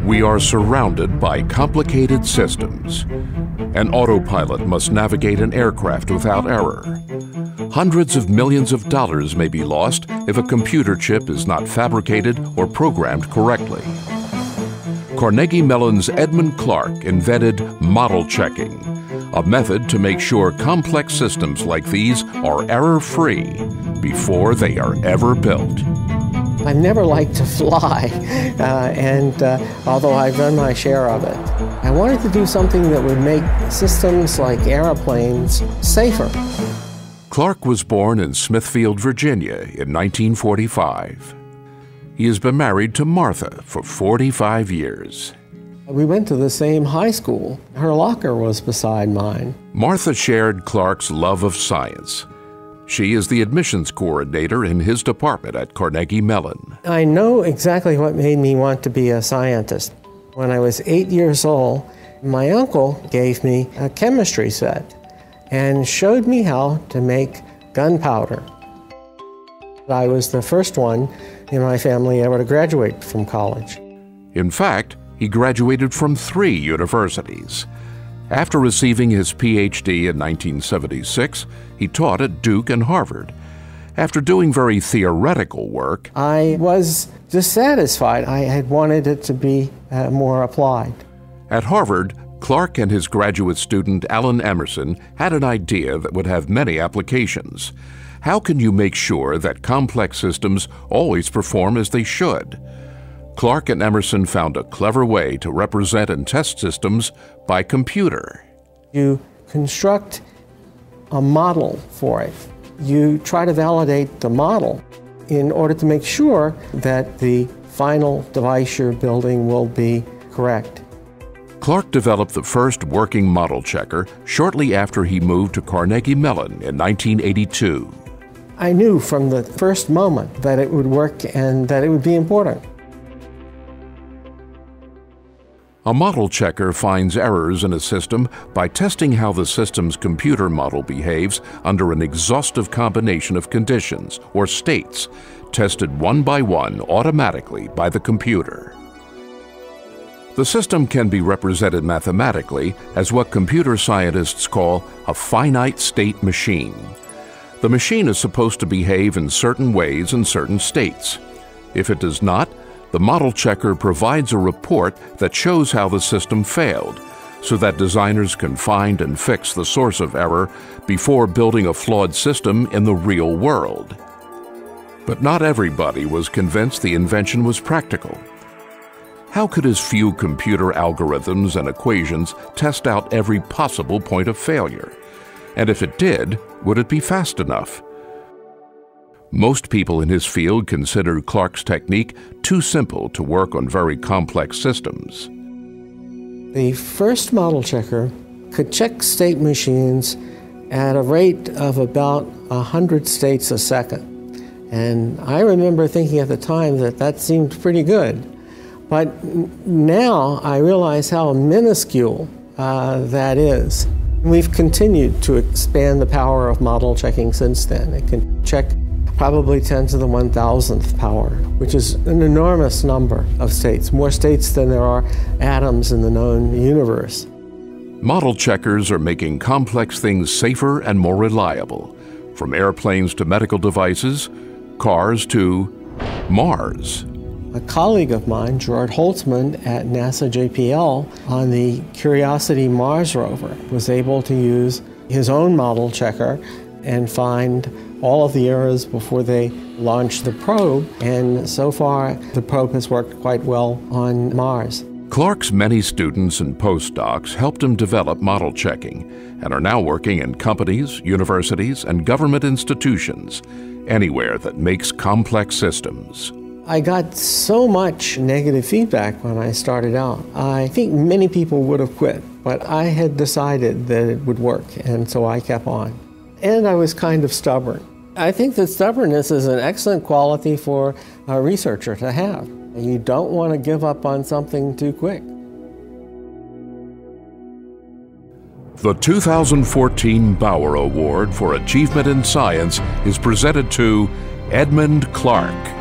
We are surrounded by complicated systems. An autopilot must navigate an aircraft without error. Hundreds of millions of dollars may be lost if a computer chip is not fabricated or programmed correctly. Carnegie Mellon's Edmund Clarke invented model checking, a method to make sure complex systems like these are error-free before they are ever built. I never liked to fly, although I've done my share of it, I wanted to do something that would make systems like airplanes safer. Clarke was born in Smithfield, Virginia in 1945. He has been married to Martha for 45 years. We went to the same high school. Her locker was beside mine. Martha shared Clarke's love of science. She is the admissions coordinator in his department at Carnegie Mellon. I know exactly what made me want to be a scientist. When I was 8 years old, my uncle gave me a chemistry set and showed me how to make gunpowder. I was the first one in my family ever to graduate from college. In fact, he graduated from 3 universities. After receiving his PhD in 1976, he taught at Duke and Harvard. After doing very theoretical work, I was dissatisfied. I had wanted it to be more applied. At Harvard, Clarke and his graduate student Alan Emerson had an idea that would have many applications. How can you make sure that complex systems always perform as they should? Clarke and Emerson found a clever way to represent and test systems by computer. You construct a model for it. You try to validate the model in order to make sure that the final device you're building will be correct. Clarke developed the first working model checker shortly after he moved to Carnegie Mellon in 1982. I knew from the first moment that it would work and that it would be important. A model checker finds errors in a system by testing how the system's computer model behaves under an exhaustive combination of conditions, or states, tested one by one automatically by the computer. The system can be represented mathematically as what computer scientists call a finite state machine. The machine is supposed to behave in certain ways in certain states. If it does not, the model checker provides a report that shows how the system failed, so that designers can find and fix the source of error before building a flawed system in the real world. But not everybody was convinced the invention was practical. How could his few computer algorithms and equations test out every possible point of failure? And if it did, would it be fast enough? Most people in his field consider Clarke's technique too simple to work on very complex systems. The first model checker could check state machines at a rate of about 100 states a second. And I remember thinking at the time that that seemed pretty good. But now I realize how minuscule that is. We've continued to expand the power of model checking since then. It can check probably 10 to the 1,000th power, which is an enormous number of states, more states than there are atoms in the known universe. Model checkers are making complex things safer and more reliable, from airplanes to medical devices, cars to Mars. A colleague of mine, Gerard Holtzman at NASA JPL, on the Curiosity Mars rover, was able to use his own model checker and find all of the errors before they launched the probe, and so far the probe has worked quite well on Mars. Clarke's many students and postdocs helped him develop model checking and are now working in companies, universities, and government institutions, anywhere that makes complex systems. I got so much negative feedback when I started out. I think many people would have quit, but I had decided that it would work, and so I kept on. And I was kind of stubborn. I think that stubbornness is an excellent quality for a researcher to have. You don't want to give up on something too quick. The 2014 Bauer Award for Achievement in Science is presented to Edmund Clarke.